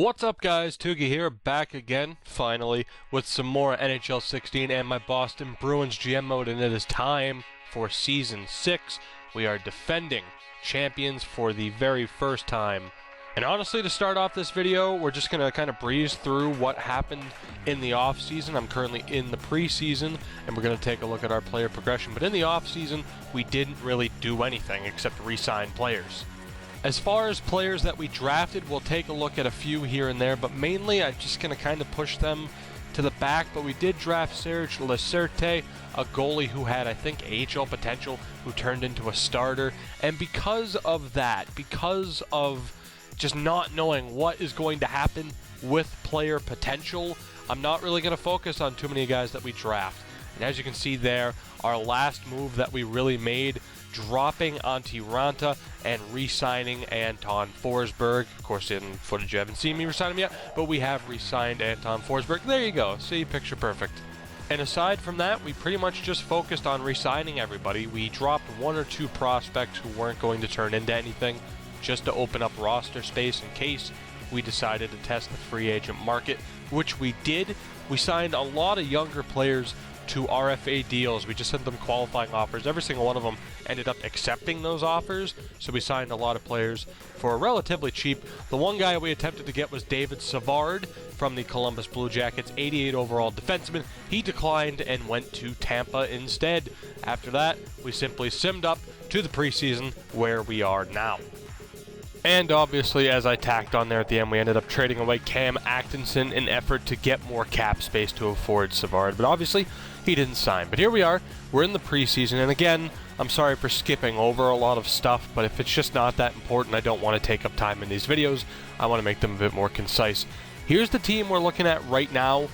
What's up, guys? Tugi here, back again, finally, with some more NHL 16 and my Boston Bruins GM mode, and it is time for Season 6. We are defending champions for the very first time. And honestly, to start off this video, we're just going to kind of breeze through what happened in the offseason. I'm currently in the preseason, and we're going to take a look at our player progression. But in the offseason, we didn't really do anything except re-sign players. As far as players that we drafted, we'll take a look at a few here and there, but mainly I'm just going to kind of push them to the back. But we did draft Serge Lacerte, a goalie who had, I think, AHL potential, who turned into a starter. And because of that, because of just not knowing what is going to happen with player potential, I'm not really going to focus on too many guys that we draft. And as you can see there, our last move that we really made, dropping Antti Ranta and re-signing Anton Forsberg. Of course, in footage you haven't seen me re-sign him yet, but we have re-signed Anton Forsberg. There you go. See, picture perfect. And aside from that, we pretty much just focused on re-signing everybody. We dropped one or two prospects who weren't going to turn into anything, just to open up roster space in case we decided to test the free agent market, which we did. We signed a lot of younger players to RFA deals. We just sent them qualifying offers. Every single one of them ended up accepting those offers, so we signed a lot of players for relatively cheap. The one guy we attempted to get was David Savard from the Columbus Blue Jackets, 88 overall defenseman. He declined and went to Tampa instead. After that, we simply simmed up to the preseason where we are now. And obviously, as I tacked on there at the end, we ended up trading away Cam Atkinson in effort to get more cap space to afford Savard. But obviously, he didn't sign. But here we are. We're in the preseason. And again, I'm sorry for skipping over a lot of stuff, but if it's just not that important, I don't want to take up time in these videos. I want to make them a bit more concise. Here's the team we're looking at right now.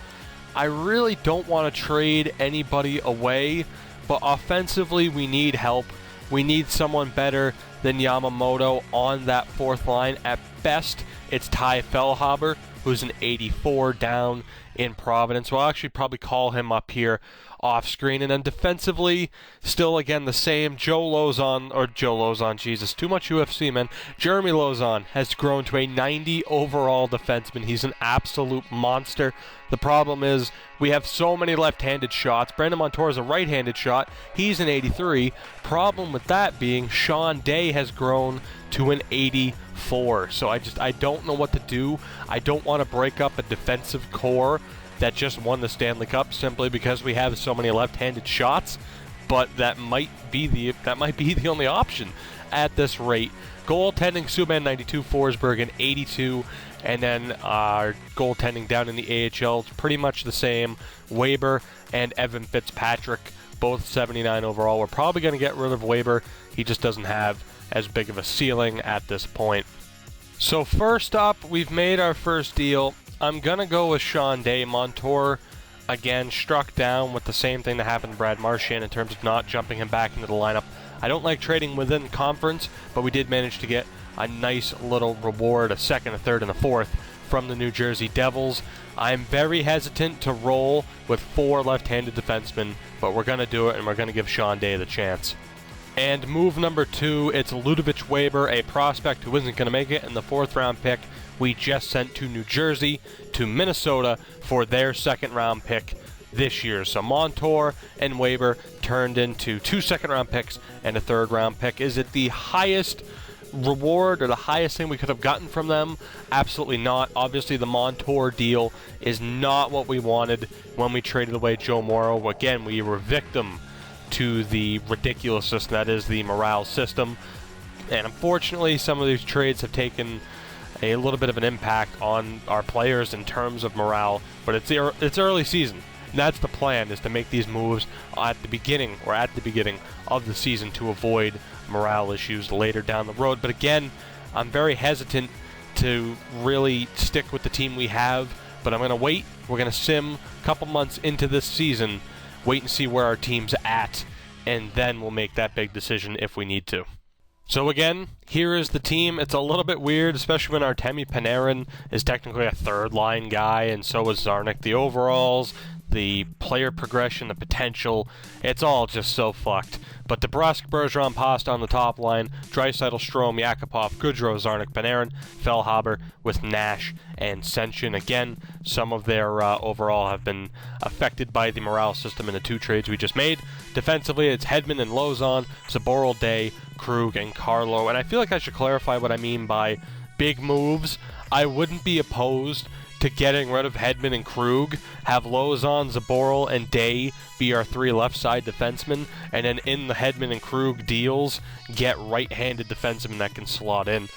I really don't want to trade anybody away, but offensively, we need help. We need someone better than Yamamoto on that fourth line. At best, it's Ty Fellhaber, who's an 84 down in Providence. We'll actually probably call him up here off screen. And then defensively, still again the same. Jeremy Lauzon has grown to a 90 overall defenseman. He's an absolute monster. The problem is we have so many left-handed shots. Brandon Montour is a right-handed shot. He's an 83. Problem with that being Sean Day has grown to an 84. So I don't know what to do. I don't want to break up a defensive core that just won the Stanley Cup simply because we have so many left-handed shots, but that might be the only option at this rate. Goaltending, Subban 92, Forsberg an 82, and then our goaltending down in the AHL is pretty much the same. Weber and Evan Fitzpatrick, both 79 overall. We're probably going to get rid of Weber. He just doesn't have as big of a ceiling at this point. So first up, we've made our first deal. I'm going to go with Sean Day. Montour, again, struck down with the same thing that happened to Brad Marchand in terms of not jumping him back into the lineup. I don't like trading within conference, but we did manage to get a nice little reward, a second, a third, and a fourth from the New Jersey Devils. I'm very hesitant to roll with 4 left-handed defensemen, but we're going to do it, and we're going to give Sean Day the chance. And move number 2, it's Ludovic Weber, a prospect who isn't going to make it, and the 4th-round pick we just sent to New Jersey, to Minnesota, for their 2nd-round pick this year. So Montour and Weber turned into 2 2nd-round picks and a 3rd-round pick. Is it the highest reward or the highest thing we could have gotten from them? Absolutely not. Obviously, the Montour deal is not what we wanted when we traded away Joe Morrow. Again, we were victim to the ridiculousness that is the morale system. And unfortunately, some of these trades have taken a little bit of an impact on our players in terms of morale, but it's early season. And that's the plan, is to make these moves at the beginning of the season to avoid morale issues later down the road. But again, I'm very hesitant to really stick with the team we have, but I'm going to wait. We're going to sim a couple months into this season, wait and see where our team's at, and then we'll make that big decision if we need to. So again, here is the team. It's a little bit weird, especially when Artemi Panarin is technically a 3rd-line guy, and so is Zarnik. The overalls, the player progression, the potential, it's all just so fucked. But DeBrusk, Bergeron, Pasta on the top line, Draisaitl, Strome, Yakupov, Goudreau, Zarnik, Panarin, Fellhaber with Nash and Senshin. Again, some of their overall have been affected by the morale system in the 2 trades we just made. Defensively, it's Hedman and Lozon, Zaboral, Day, Krug, and Carlo. And I feel like I should clarify what I mean by big moves. I wouldn't be opposed to getting rid of Hedman and Krug, have Lozon, Zaboral, and Day be our 3 left side defensemen, and then in the Hedman and Krug deals, get right-handed defensemen that can slot in.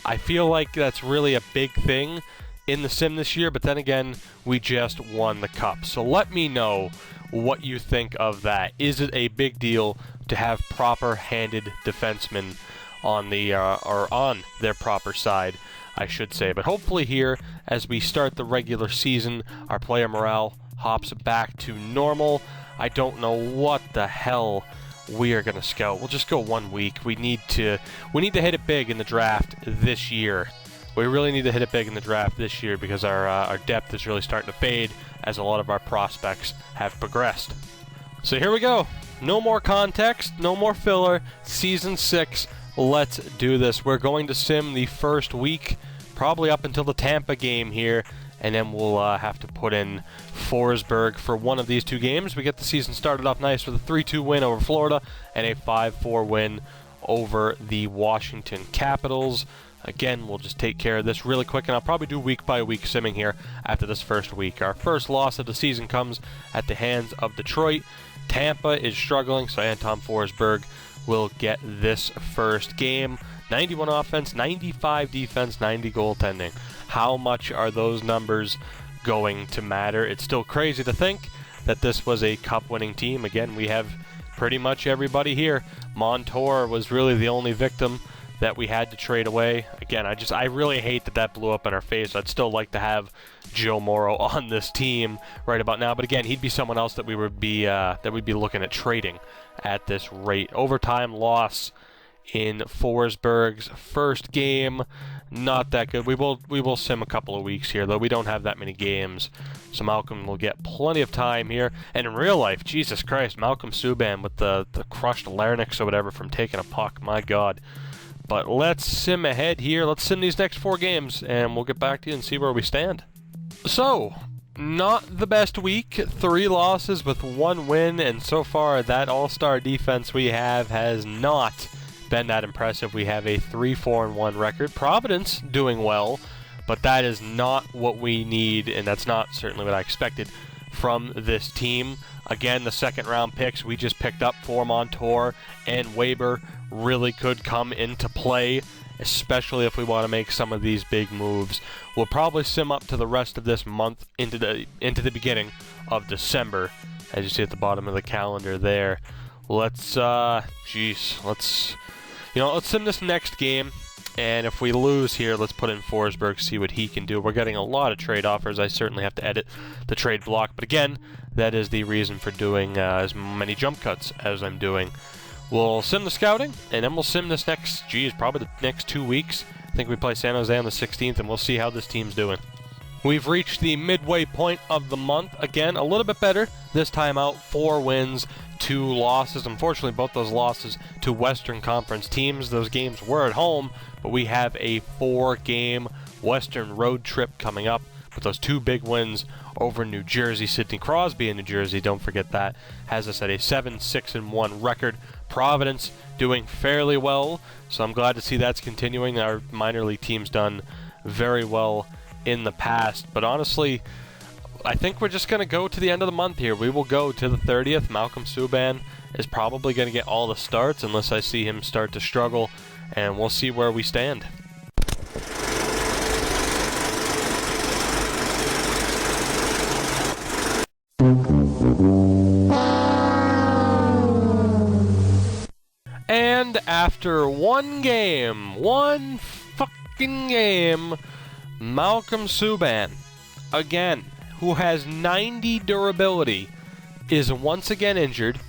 I feel like that's really a big thing in the sim this year, but then again, we just won the cup. So let me know what you think of that. Is it a big deal to have proper-handed defensemen on the or on their proper side, I should say? But hopefully here, as we start the regular season, our player morale hops back to normal. I don't know what the hell we are going to scout. We'll just go 1 week. We need to hit it big in the draft this year. We really need to hit it big in the draft this year because our depth is really starting to fade as a lot of our prospects have progressed. So here we go. No more context, no more filler. Season 6. Let's do this. We're going to sim the first week, probably up until the Tampa game here, and then we'll have to put in Forsberg for one of these 2 games. We get the season started off nice with a 3-2 win over Florida and a 5-4 win over the Washington Capitals. Again, we'll just take care of this really quick, and I'll probably do week-by-week simming here after this first week. Our first loss of the season comes at the hands of Detroit. Tampa is struggling, so Anton Forsberg will get this first game. 91 offense, 95 defense, 90 goaltending. How much are those numbers going to matter? It's still crazy to think that this was a cup-winning team. Again, we have pretty much everybody here. Montour was really the only victim that we had to trade away. Again, I really hate that blew up in our face. I'd still like to have Joe Morrow on this team right about now, but again, he'd be someone else that we would be we'd be looking at trading at this rate. Overtime loss in Forsberg's first game, not that good. We will sim a couple of weeks here, though we don't have that many games, so Malcolm will get plenty of time here. And in real life, Jesus Christ, Malcolm Subban with the crushed larynx or whatever from taking a puck, my God. But let's sim ahead here. Let's sim these next 4 games, and we'll get back to you and see where we stand. So, not the best week. 3 losses with 1 win, and so far that all-star defense we have has not been that impressive. We have a 3-4-1 record. Providence doing well, but that is not what we need, and that's not certainly what I expected from this team. Again, the second-round picks we just picked up for Montour and Weber really could come into play, especially if we want to make some of these big moves. We'll probably sim up to the rest of this month into the beginning of December, as you see at the bottom of the calendar there. Let's sim this next game, and if we lose here, let's put in Forsberg, see what he can do. We're getting a lot of trade offers. I certainly have to edit the trade block, but again, that is the reason for doing as many jump cuts as I'm doing. We'll sim the scouting, and then we'll sim this probably the next 2 weeks. I think we play San Jose on the 16th, and we'll see how this team's doing. We've reached the midway point of the month. Again, a little bit better this time out. 4 wins, 2 losses. Unfortunately, both those losses to Western Conference teams. Those games were at home, but we have a 4-game Western road trip coming up with those 2 big wins over New Jersey. Sidney Crosby in New Jersey, don't forget that, has us at a 7-6-1 record. Providence doing fairly well, so I'm glad to see that's continuing. Our minor league team's done very well in the past, but honestly, I think we're just going to go to the end of the month here. We will go to the 30th. Malcolm Subban is probably going to get all the starts unless I see him start to struggle, and we'll see where we stand. And after one fucking game, Malcolm Subban, again, who has 90 durability, is once again injured.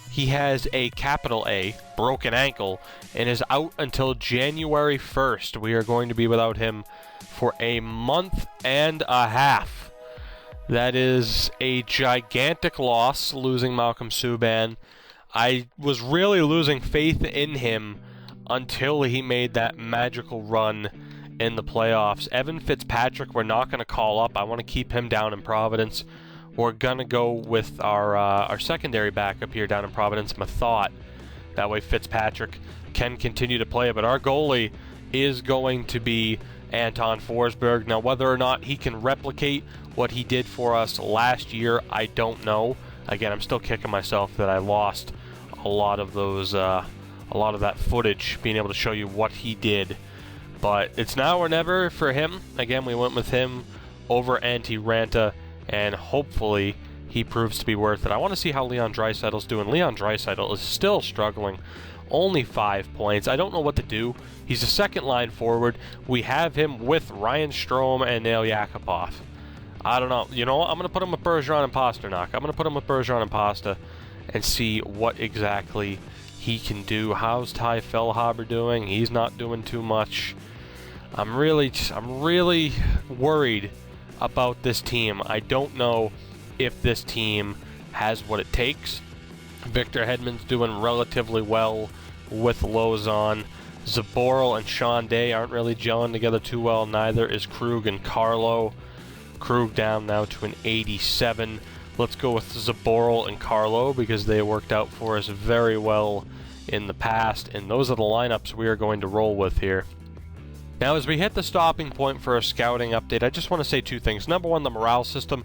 He has a capital A, broken ankle, and is out until January 1st. We are going to be without him for a month and a half. That is a gigantic loss, losing Malcolm Subban. I was really losing faith in him until he made that magical run in the playoffs. Evan Fitzpatrick, we're not going to call up. I want to keep him down in Providence. We're going to go with our secondary backup here down in Providence, Mathot. That way Fitzpatrick can continue to play, but our goalie is going to be Anton Forsberg. Now, whether or not he can replicate what he did for us last year, I don't know. Again, I'm still kicking myself that I lost a lot of that footage, being able to show you what he did. But it's now or never for him. Again, we went with him over Antti Ranta, and hopefully he proves to be worth it. I want to see how Leon Draisaitl's doing. Leon Draisaitl is still struggling. Only 5 points. I don't know what to do. He's a second-line forward. We have him with Ryan Strome and Nail Yakupov. I don't know. You know what? I'm going to put him with Bergeron and Pasternak. I'm going to put him with Bergeron and Pasta and see what exactly he can do. How's Ty Fellhaber doing? He's not doing too much. I'm really worried about this team. I don't know if this team has what it takes. Victor Hedman's doing relatively well with Lozon. Zaboral and Sean Day aren't really gelling together too well. Neither is Krug and Carlo. Krug down now to an 87. Let's go with Zaboral and Carlo because they worked out for us very well in the past, and those are the lineups we are going to roll with here. Now, as we hit the stopping point for a scouting update, I just want to say two things. Number one, the morale system.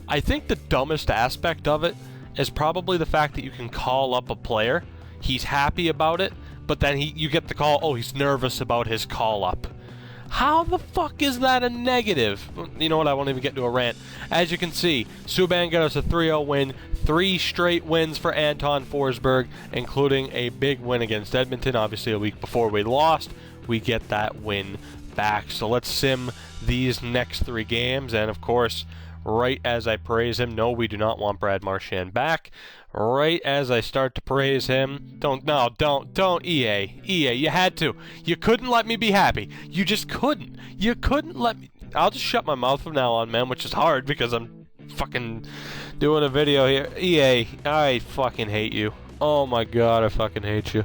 I think the dumbest aspect of it is probably the fact that you can call up a player. He's happy about it, but then you get the call, oh, he's nervous about his call-up. How the fuck is that a negative? You know what, I won't even get into a rant. As you can see, Subban got us a 3-0 win, 3 straight wins for Anton Forsberg, including a big win against Edmonton. Obviously, a week before we lost, we get that win back. So let's sim these next 3 games, and of course, right as I praise him, no, we do not want Brad Marchand back. Right as I start to praise him, don't, EA, you had to. You couldn't let me be happy. You just couldn't. You couldn't let me. I'll just shut my mouth from now on, man, which is hard because I'm fucking doing a video here. EA, I fucking hate you. Oh my god, I fucking hate you.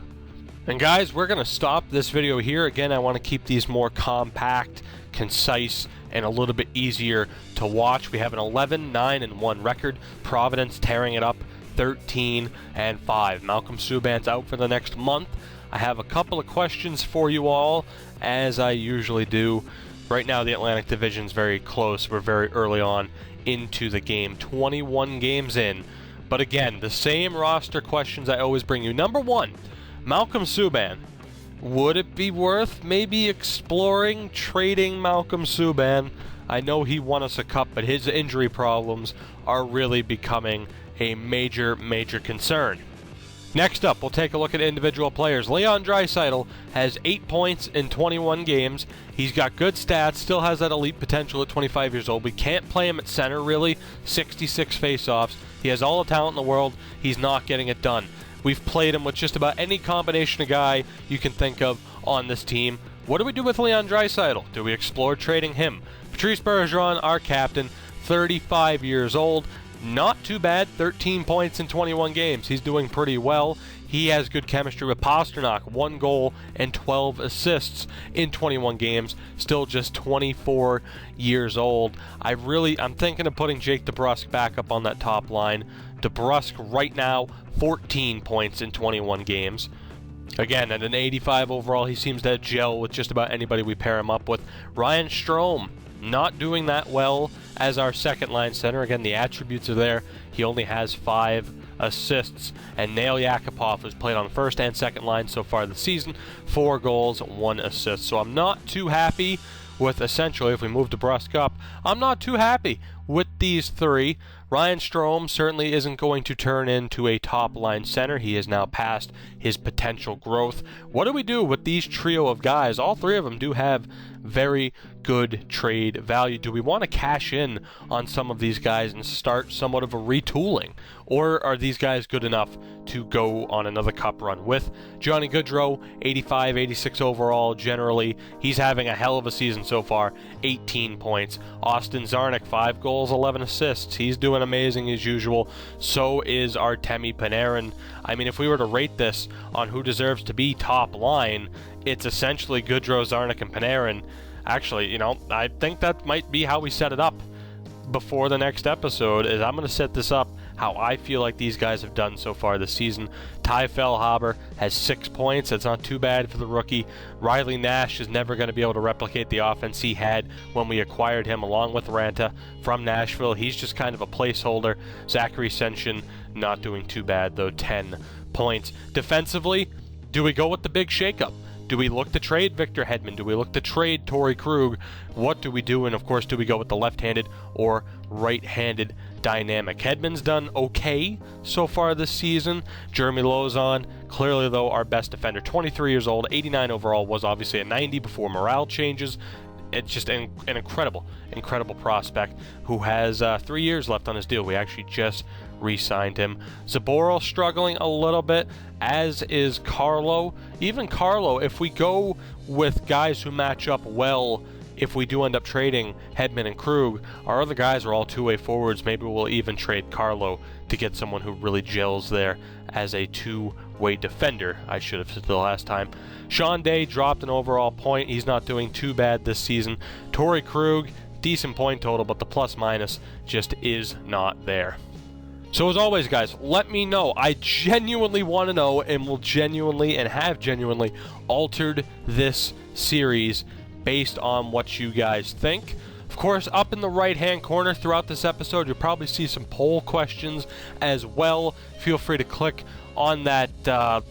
And guys, we're going to stop this video here. Again, I want to keep these more compact, concise, and a little bit easier to watch. We have an 11-9-1 record. Providence tearing it up 13-5. Malcolm Subban's out for the next month. I have a couple of questions for you all, as I usually do. Right now, the Atlantic Division's very close. We're very early on into the game. 21 games in. But again, the same roster questions I always bring you. Number one, Malcolm Subban. Would it be worth maybe exploring trading Malcolm Subban? I know he won us a cup, but his injury problems are really becoming a major concern. Next up, we'll take a look at individual players. Leon Draisaitl has 8 points in 21 games. He's got good stats, still has that elite potential at 25 years old. We can't play him at center, really. 66 faceoffs. He has all the talent in the world. He's not getting it done. We've played him with just about any combination of guy you can think of on this team. What do we do with Leon Draisaitl? Do we explore trading him? Patrice Bergeron, our captain, 35 years old. Not too bad, 13 points in 21 games. He's doing pretty well. He has good chemistry with Pasternak, 1 goal and 12 assists in 21 games. Still just 24 years old. I'm thinking of putting Jake DeBrusk back up on that top line. DeBrusk right now, 14 points in 21 games. Again, at an 85 overall, he seems to gel with just about anybody we pair him up with. Ryan Strome, not doing that well as our second line center. Again, the attributes are there. He only has 5 assists. And Nail Yakupov, who's played on first and second line so far this season, 4 goals, 1 assist. So I'm not too happy with, essentially, if we move DeBrusk up, I'm not too happy with these 3. Ryan Strome certainly isn't going to turn into a top-line center. He is now past his potential growth. What do we do with these trio of guys? All 3 of them do have very good trade value. Do we want to cash in on some of these guys and start somewhat of a retooling? Or are these guys good enough to go on another cup run with? Johnny Gaudreau, 85, 86 overall generally. He's having a hell of a season so far, 18 points. Austin Czarnik, 5 goals. goals, 11 assists. He's doing amazing as usual. So is Artemi Panarin. I mean, if we were to rate this on who deserves to be top line, it's essentially Gaudreau, Zarnik, and Panarin. Actually, I think that might be how we set it up before the next episode. Is I'm going to set this up how I feel like these guys have done so far this season. Ty Feilhaber has 6 points. That's not too bad for the rookie. Riley Nash is never going to be able to replicate the offense he had when we acquired him along with Ranta from Nashville. He's just kind of a placeholder. Zachary Senshin not doing too bad, though, 10 points. Defensively, do we go with the big shakeup? Do we look to trade Victor Hedman? Do we look to trade Torrey Krug? What do we do? And of course, do we go with the left-handed or right-handed dynamic? Hedman's done okay so far this season. Jeremy Lauzon, clearly though, our best defender. 23 years old, 89 overall, was obviously a 90 before morale changes. It's just an incredible prospect who has 3 years left on his deal. We actually just re-signed him. Zaboral struggling a little bit, as is Carlo. Even Carlo, if we go with guys who match up well, if we do end up trading Hedman and Krug, our other guys are all two-way forwards. Maybe we'll even trade Carlo to get someone who really gels there as a two-way defender. I should have said the last time. Sean Day dropped an overall point. He's not doing too bad this season. Torrey Krug, decent point total, but the plus-minus just is not there. So as always, guys, let me know. I genuinely want to know, and will genuinely and have genuinely altered this series based on what you guys think. Of course, up in the right-hand corner throughout this episode, you'll probably see some poll questions as well. Feel free to click on that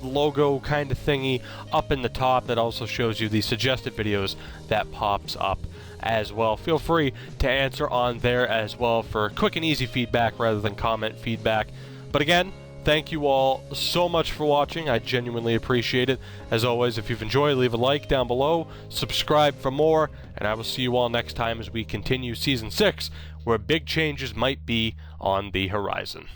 logo kind of thingy up in the top that also shows you the suggested videos that pops up as well. Feel free to answer on there as well for quick and easy feedback rather than comment feedback. But again, thank you all so much for watching. I genuinely appreciate it. As always, if you've enjoyed, leave a like down below, subscribe for more, and I will see you all next time as we continue Season 6, where big changes might be on the horizon.